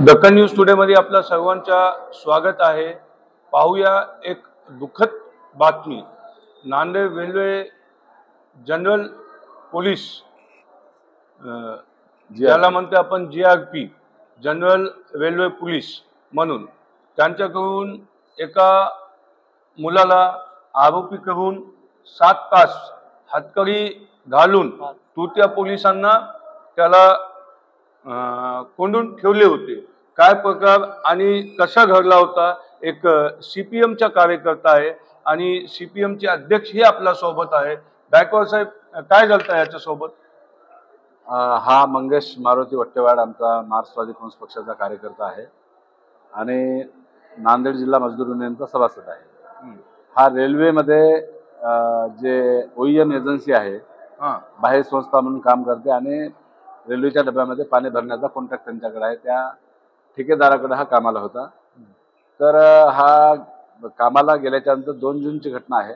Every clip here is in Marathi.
दक्कन न्यूज टुडे मध्ये आपल्या सर्वांच्या स्वागत आहे। पाहूया एक दुःखद बातमी। नांदेड रेल्वे जनरल पोलीस ज्याला म्हणते आपण GRP जनरल रेल्वे पोलीस म्हणून त्यांच्याकडून एका मुलाला आरोपी करून 7 तास हातकडी घालून तुत्या पोलिसांना त्याला कोंडून ठेवले होते। काय प्रकार आणि कसा घडला होता? एक CPM चा कार्यकर्ता आहे आणि CPM चे अध्यक्ष हे आपल्या सोबत आहे। गायकवाड साहेब, काय घडतं याच्या सोबत? हा मंगेश मारुती वट्टेवाड आमचा मार्क्सवादी कम्युनिस्ट पक्षाचा कार्यकर्ता आहे आणि नांदेड जिल्हा मजदूर युनियनचा सभासद आहे। हा रेल्वेमध्ये जे OEM एजन्सी आहे बाह्य संस्था म्हणून काम करते आणि रेल्वेच्या डब्यामध्ये पाणी भरण्याचा कॉन्ट्रॅक्ट त्यांच्याकडे आहे। त्या ठेकेदाराकडे हा कामाला होता। तर हा कामाला गेल्याच्या नंतर 2 जूनची घटना आहे।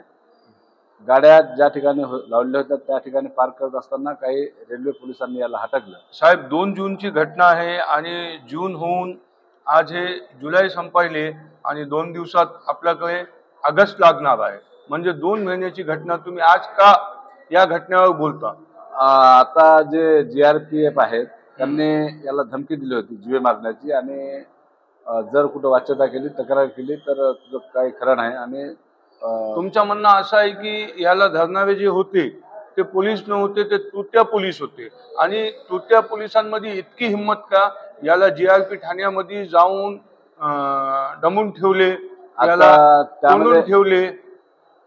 गाड्या ज्या ठिकाणी लावल्या होत्या त्या ठिकाणी पार्क करत असताना काही रेल्वे पोलिसांनी याला हटकलं। साहेब, 2 जूनची घटना आहे आणि जून होऊन आज हे जुलै संपले आणि 2 दिवसात आपल्याकडे ऑगस्ट लागणार आहे। म्हणजे 2 महिन्याची घटना, तुम्ही आज का या घटनेवर बोलता? आता जे GRPF आहेत त्यांनी याला धमकी दिली होती जीवे मारण्याची आणि जर कुठं वाच्यता केली, तक्रार केली तर तुझं काही खरं नाही। आणि तुमचं म्हणणं असं आहे की याला धरणारे जे होते ते पोलीस नव्हते, ते तुत्या पोलीस होते आणि तुत्या पोलिसांमध्ये इतकी हिंमत का याला GRP ठाण्यामध्ये जाऊन दमून ठेवले, याला कोंडून ठेवले?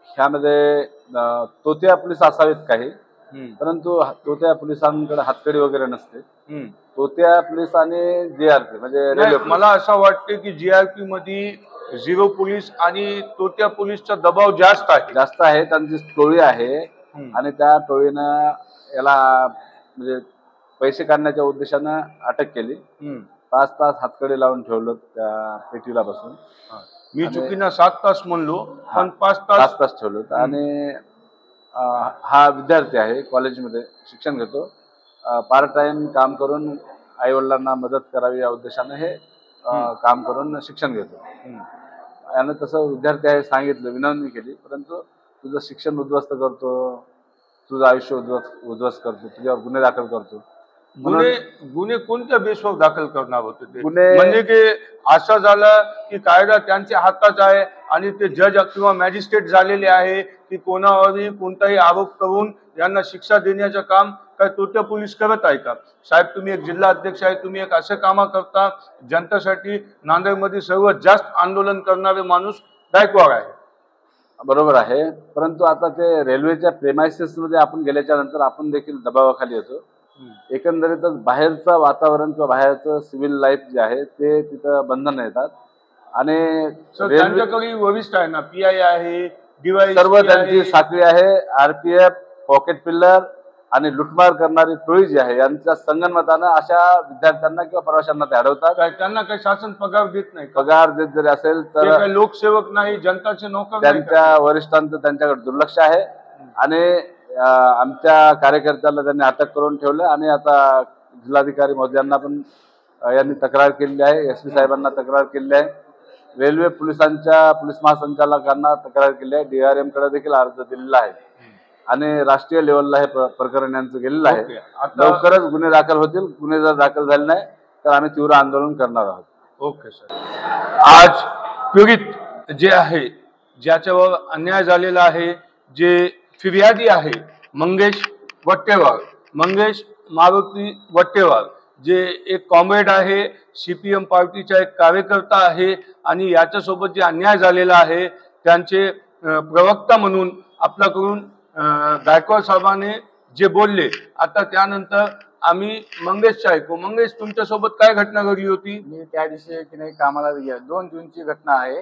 ह्यामध्ये तोत्या पोलीस असावेत काही, परंतु तोत्या पोलिसांकडे हातकडी वगैरे नसते। तोत्या पोलीस आणि GRP म्हणजे मला असं वाटते की GRP मध्ये 0 पोलीस आणि तोत्या पोलीसचा दबाव जास्त आहे। त्यांची टोळी आहे आणि त्या टोळीनं याला म्हणजे पैसे काढण्याच्या उद्देशानं अटक केली। 5 तास हातकडी लावून ठेवलं त्या पेटीला बसून। मी चुकीनं 7 तास म्हणलो, पण 5 तास ठेवलं। आणि हा विद्यार्थी आहे, कॉलेजमध्ये शिक्षण घेतो, पार्ट टाइम काम करून आई वडिलांना मदत करावी या उद्देशाने हे काम करून शिक्षण घेतो। यानं तसं विद्यार्थी आहे सांगितलं, विनवणी केली, परंतु तुझं शिक्षण उद्ध्वस्त करतो, तुझं आयुष्य उद्ध्वस्त करतो, तुझ्यावर गुन्हे दाखल करतो। गुन्हे कोणत्या बेसवर दाखल करणार होते ते? म्हणजे की असं झालं की कायदा त्यांच्या हातात आहे आणि ते जज किंवा मॅजिस्ट्रेट झालेले आहे की कोणावरही कोणताही आरोप करून यांना शिक्षा देण्याचं काम काय तोत्या पोलीस करत आहे का? साहेब, तुम्ही एक जिल्हा अध्यक्ष आहे, तुम्ही एक असे काम करता जनतेसाठी। नांदेडमध्ये सर्वात जास्त आंदोलन करणारे माणूस गायकवाड आहे। बरोबर आहे, परंतु आता ते रेल्वेच्या प्रेमायसेस मध्ये आपण गेल्याच्या नंतर आपण देखील दबावाखाली येतो। एकंदरीतच बाहेरचं वातावरण किंवा बाहेरचं सिव्हिल लाईफ जे आहे ते तिथं बंधन येतात आणि त्यांच्याकडे वरिष्ठ आहे ना, PI आहे, DY सर्व त्यांची साखळी आहे। RPF, पॉकेट पिल्लर आणि लुटमार करणारी टोळी जी आहे यांच्या संगनमतानं अशा विद्यार्थ्यांना किंवा प्रवाशांना ते अडवतात। त्यांना काही शासन पगार देत नाही? पगार देत जरी असेल तर लोकसेवक नाही, जनताचे नोकर, त्यांच्या वरिष्ठांचं त्यांच्याकडे दुर्लक्ष आहे आणि आमच्या कार्यकर्त्याला त्यांनी अटक करून ठेवलं आणि आता जिल्हाधिकारी महोदयांना पण यांनी तक्रार केलेली आहे, SP साहेबांना तक्रार केलेली आहे, रेल्वे पोलिसांच्या पोलीस महासंचालकांना तक्रार केली आहे, DRM कडे देखील अर्ज दिलेला आहे आणि राष्ट्रीय लेवलला हे प्रकरण यांचं गेलेलं आहे। लवकरच गुन्हे दाखल होतील। गुन्हे जर दाखल झाले नाही तर आम्ही तीव्र आंदोलन करणार आहोत। Okay sir. आज पीडित जे आहे, ज्याच्यावर अन्याय झालेला आहे, जे फिर्यादी आहे मंगेश मारुती वट्टेवाड, जे एक कॉम्रेड आहे, CPM पार्टीचा एक कार्यकर्ता आहे आणि याच्यासोबत जे अन्याय झालेला आहे त्यांचे प्रवक्ता म्हणून आपल्याकडून गायकवाड साहेबांनी जे बोलले, आता त्यानंतर आम्ही मंगेशचं ऐकू। मंगेश, तुमच्यासोबत काय घटना घडली होती? मी त्या दिवशी की नाही कामाला 2 जूनची घटना आहे।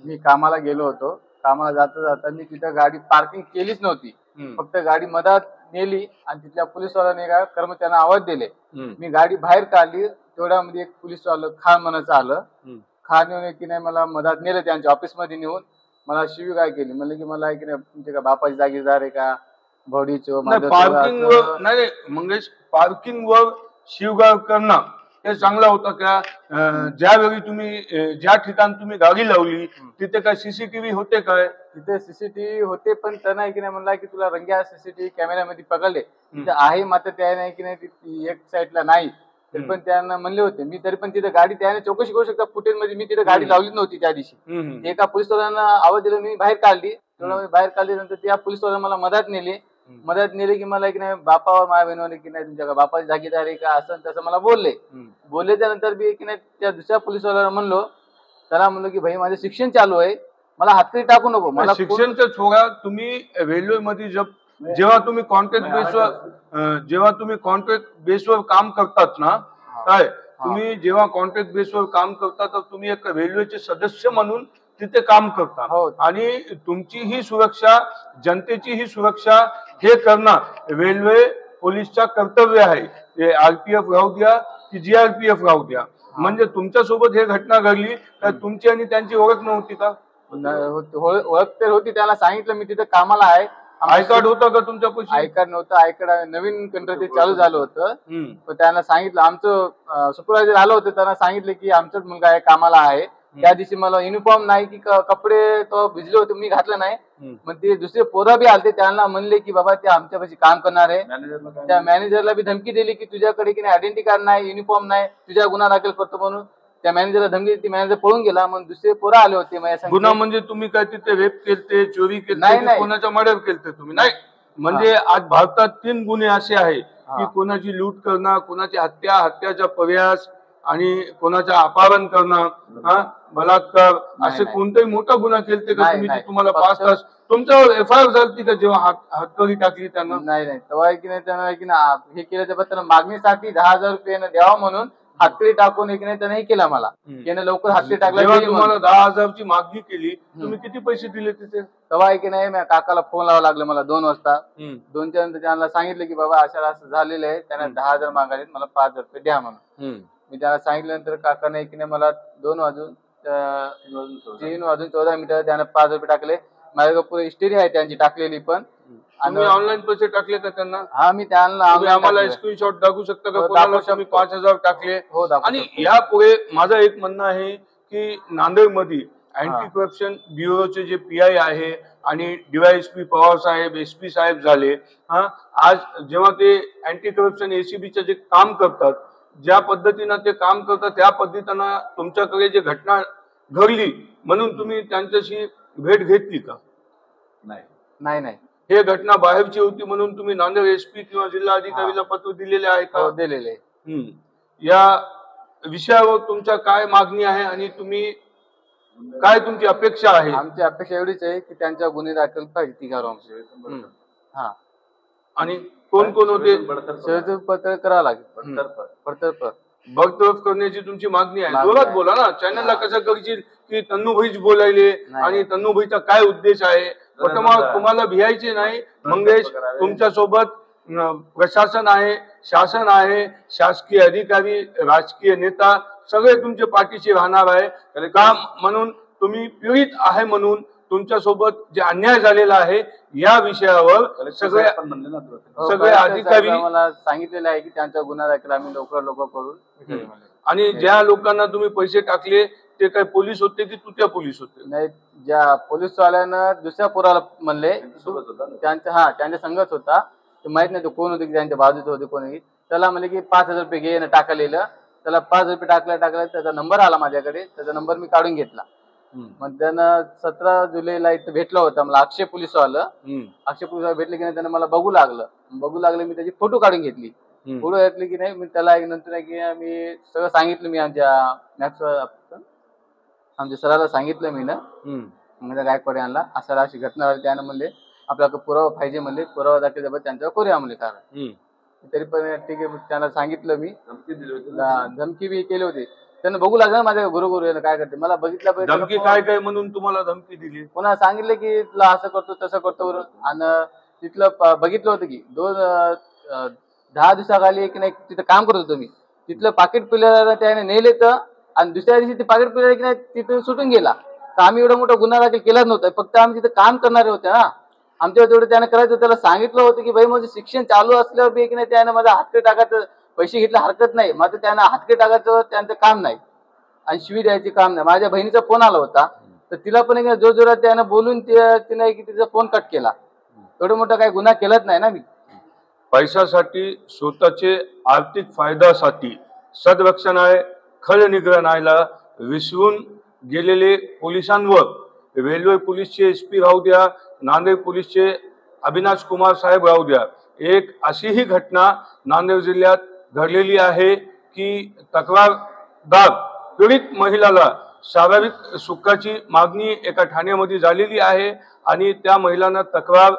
मी कामाला गेलो होतो। कामाला जाता जाता मी तिथं गाडी पार्किंग केलीच नव्हती, फक्त गाडी मधात नेली आणि तिथल्या पोलिसवाल्याने एका कर्मचाऱ्यांना आवाज दिले। मी गाडी बाहेर काढली, तेवढ्यामध्ये एक पोलिसवाला खान म्हणायचं आलं। खान येऊन की नाही मला मधात नेलं त्यांच्या ऑफिसमध्ये नेऊन मला शिवीगाळ केली। म्हणले की मला की नाही तुमच्या का बापाची जागीरदार आहे का, भवडीचं पार्किंग वर? नाही मंगेश, पार्किंग वर शिवगाळ करणं हे चांगला होता का? ज्यावेळी तुम्ही ज्या ठिकाणी तुम्ही गाडी लावली तिथे काय सीसीटीव्ही होते काय? तिथे सीसीटीव्ही होते, पण त्यांना आहे की नाही म्हणला की तुला रंग्या सीसीटीव्ही कॅमेऱ्यामध्ये पकडले तिथे आहे, मात्र त्या नाही की नाही एक साईडला नाही. तरी पण त्यांना म्हणले होते मी, तरी पण तिथे गाडी त्याने चौकशी करू शकता फुटेज मध्ये, मी तिथे गाडी लावलीच नव्हती त्या दिवशी. एका पोलिसवाल्यांना आवाज दिला, मी बाहेर काढली. बाहेर काढल्यानंतर त्या पोलिसवाल्या मला मदत नेली की मला की नाही बापावर माझ्या बहिणीने की नाही तुमच्या बापाची जागीदारी का असं तसं मला बोलले. त्यानंतर बी की नाही त्या दुसऱ्या पोलिसवाल्याला म्हणलो, त्याला म्हणलो की भाई माझे शिक्षण चालू आहे, मला हातकडी टाकू नको. मला शिक्षणचं छोडा, तुम्ही रेल्वे मध्ये जेव्हा तुम्ही कॉन्ट्रॅक्ट बेसवर काम करतात ना, काय तुम्ही जेव्हा कॉन्ट्रॅक्ट बेसवर काम करता तर तुम्ही एक रेल्वेचे सदस्य म्हणून तिथे काम करता. आणि तुमची ही सुरक्षा, जनतेची ही सुरक्षा हे करणं रेल्वे पोलीसचा कर्तव्य आहे. ते आरपीएफ राहू द्या की जीआरपीएफ राहू द्या. म्हणजे तुमच्यासोबत हे घटना घडली तर तुमची आणि त्यांची ओळख नव्हती का? ओळख तर होती. त्याला सांगितलं मी तिथे कामाला आहे. आय कार्ड होतं का तुमच्या पैसे? आय कार्ड नव्हतं. आय कार्ड नवीन कंत्राटी चालू झालं होतं. तर त्यांना सांगितलं, आमचं सुपरवायझर आलं होतं, त्यांना सांगितलं की आमचाच मुलगा आहे, कामाला आहे. त्या दिवशी मला युनिफॉर्म नाही की कपडे तो भिजले होते, मी घातलं नाही. मग ते दुसरे पोरं बी आलते, त्यांना म्हणले की बाबा ते आमच्यापाशी काम करणार आहे. त्या मॅनेजरला बी धमकी दिली की तुझ्याकडे की नाही आयडेंटिटी कार्ड नाही, युनिफॉर्म नाही, तुझ्या गुन्हा दाखल करतो म्हणून. त्या मॅनेजरला धमकी दिली, मॅनेजर पळून गेला. मग दुसरे पोरं आले होते माझ्या. गुन्हा म्हणजे तुम्ही काय तिथे रेप केलते, चोरी केलते, कोणाच्या मर्डर केलते तुम्ही? नाही, म्हणजे आज भारतात 3 गुन्हे असे आहे की कोणाची लूट करणं, कोणाची हत्याचा प्रयास आणि कोणाचा अपहरण करणं, बलात्कार, असे कोणताही मोठा गुन्हा केलते का तुम्ही? तुम्हाला 5 तास तुमच्यावर एफआयआर झाली का जेव्हा हातकडी टाकली त्यांना? नाही, तेव्हा की नाही त्यांना की ना हे केलं, त्याबद्दल मागणीसाठी 10,000 रुपये द्यावा म्हणून हातकडी टाकून एक नाही त्याने केला. मला त्याने लवकर हातकडी टाकला. तुम्हाला 10,000 ची मागणी केली, तुम्ही किती पैसे दिले तिथे? तेव्हा की नाही मी काकाला फोन लावा लागला मला 2 वाजता. 2च्या नंतर त्यांना सांगितलं की बाबा असं झालेलं आहे, त्यांना 10,000 मागायले, मला 5,000 रुपये द्या म्हणून. मी त्याला सांगितल्यानंतर काकाने की नाही मला 3 वाजून 14 मिनिटं त्याने 5,000 रुपये टाकले. माझ्याकडे पुढे हिस्ट्री आहे त्यांची टाकलेली पण. आणि ऑनलाईन पैसे टाकले का त्यांना? हा, मी त्यांना आम्हाला स्क्रीनशॉट दाखवू शकता का कोणाला तुम्ही 5,000 टाकले? आणि यापुढे माझं एक म्हणणं आहे की नांदेडमध्ये अँटी करप्शन ब्युरोचे जे PI आहे आणि DYSP पवार साहेब, SP साहेब झाले, आज जेव्हा ते अँटी करप्शन ACBचं जे काम करतात, ज्या पद्धतीनं ते काम करतात त्या पद्धतीनं तुमच्याकडे जे घटना घडली म्हणून तुम्ही त्यांच्याशी भेट घेतली का? नाही. हे घटना बाहेरची होती म्हणून तुम्ही नांदेड SP किंवा जिल्हाधिकारीला पत्र दिलेले आहे का? दिलेले. या विषयावर तुमच्या काय मागणी आहे आणि तुम्ही काय तुमची अपेक्षा आहे? आमची अपेक्षा एवढीच आहे की त्यांच्या गुन्हे दाखल पाहिजे तिघांवर. आणि कोण होते? पत्र करावं लागेल. बडतर्फ करण्याची तुमची मागणी आहे? जोरात बोला ना, चॅनलला कसं करशील की तन्नूभाईच बोलायले आणि तन्नूभाईचा काय उद्देश आहे? तुम्हाला भियायचे नाही. मंगेश, तुमच्या सोबत प्रशासन आहे, शासन आहे, शासकीय अधिकारी, राजकीय नेता सगळे तुमच्या पाठीशी राहणार आहे का? म्हणून तुम्ही पीडित आहे म्हणून तुमच्या सोबत जे अन्याय झालेला आहे या विषयावर सगळे अधिकारी मला सांगितलेलं आहे की त्यांचा गुन्हा दाखल आम्ही लवकर करू. आणि ज्या लोकांना तुम्ही पैसे टाकले ते काय पोलीस होते की तुत्या पोलीस होते? नाही, ज्या पोलीसवाल्यानं दुसऱ्या पोराला म्हणले त्यांच्या संघच होता, ते माहित नाही तो कोण होते की त्यांच्या बाजूचे होते कोणी. त्याला म्हणले की 5,000 रुपये घे टाकलेलं. त्याला 5,000 रुपये टाकला. त्याचा नंबर आला माझ्याकडे, त्याचा नंबर मी काढून घेतला. मग त्यानं 17 जुलैला इथं भेटला होता मला अक्षय पोलीसवाला भेटले की नाही, त्यानं मला बघू लागलं. मी त्याची फोटो काढून घेतली. फोटो घेतली की नाही, मी त्याला नंतर की मी सगळं सांगितलं. मी आमच्या सराला सांगितलं मी ना, म्हणजे गायकवाड यांना असं अशी घटना झाली. त्यानं म्हणले आपल्याकडे पुरावा पाहिजे, म्हणले पुरावा दाखल त्यांच्यावर करूया म्हणले कारण. तरी पण ठीक आहे, त्यांना सांगितलं मी, धमकी बी केली होती. त्यांना बघू लागलं माझ्या गुरु काय करते, मला बघितलं. धमकी काय म्हणून तुम्हाला धमकी दिली? पुन्हा सांगितलं की तुला असं करतो तसं करतो. आणि तिथलं बघितलं होतं की 10 दिवसाखाली की नाही तिथं काम करत होतो मी. तिथलं पाकिट पिल्याला त्याने नेले तर, आणि दुसऱ्या दिवशी ते पाकिट पिल्याला की नाही तिथून सुटून गेला. तर आम्ही एवढा मोठा गुन्हा दाखल केलाच नव्हता, फक्त आम्ही तिथं काम करणारे होते ना, आमच्या तेवढं त्याने करायचं. त्याला सांगितलं होतं की भाई माझं शिक्षण चालू असल्यावर बी की नाही त्याने माझा हातकडी टाकायचं पैसे घेतले हरकत नाही, मात्र त्यांना हातके टाकायचं त्यांचं काम नाही आणि शिवी द्यायचे काम नाही. माझ्या बहिणीचा फोन आला होता, तर तिला पण एक जोरजोरात त्यानं बोलून तिने की तिचा फोन कट केला. एवढं मोठा काही गुन्हा केलाच नाही ना मी. पैशासाठी, स्वतःचे आर्थिक फायद्यासाठी सदरक्षणालय, खलनिग्रहणालयाला विसरून गेलेले पोलिसांवर रेल्वे पोलीसचे SP राहू द्या, नांदेड पोलीसचे अविनाश कुमार साहेब राहू द्या, एक अशीही घटना नांदेड जिल्ह्यात घडलेली आहे की तक्रारदार पीडित महिलाला शारीरिक सुखाची मागणी एका ठाण्यामध्ये झालेली आहे आणि त्या महिलांना तक्रार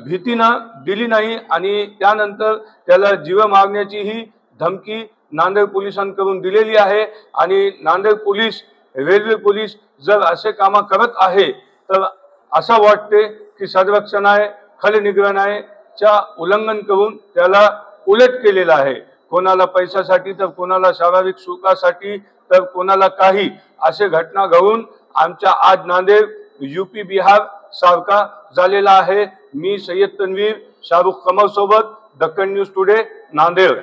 भीतीनं दिली नाही आणि त्यानंतर त्याला जीव मागण्याचीही धमकी नांदेड पोलिसांकडून दिलेली आहे. आणि नांदेड पोलीस, रेल्वे पोलीस जर असे काम करत आहे तर असं वाटते की सदरक्षणालय, खलनिग्रहणालयाच्या उल्लंघन करून त्याला उलट केलेलं आहे. कोणाला पैशासाठी तर कोणाला शारीरिक सुखासाठी तर कोणाला काही असे घटना घडून आमच्या आज नांदेड UP बिहार सारखा झालेला आहे. मी सय्यद तन्वीर, शाहरुख कमर सोबत, दक्कन न्यूज टुडे, नांदेड.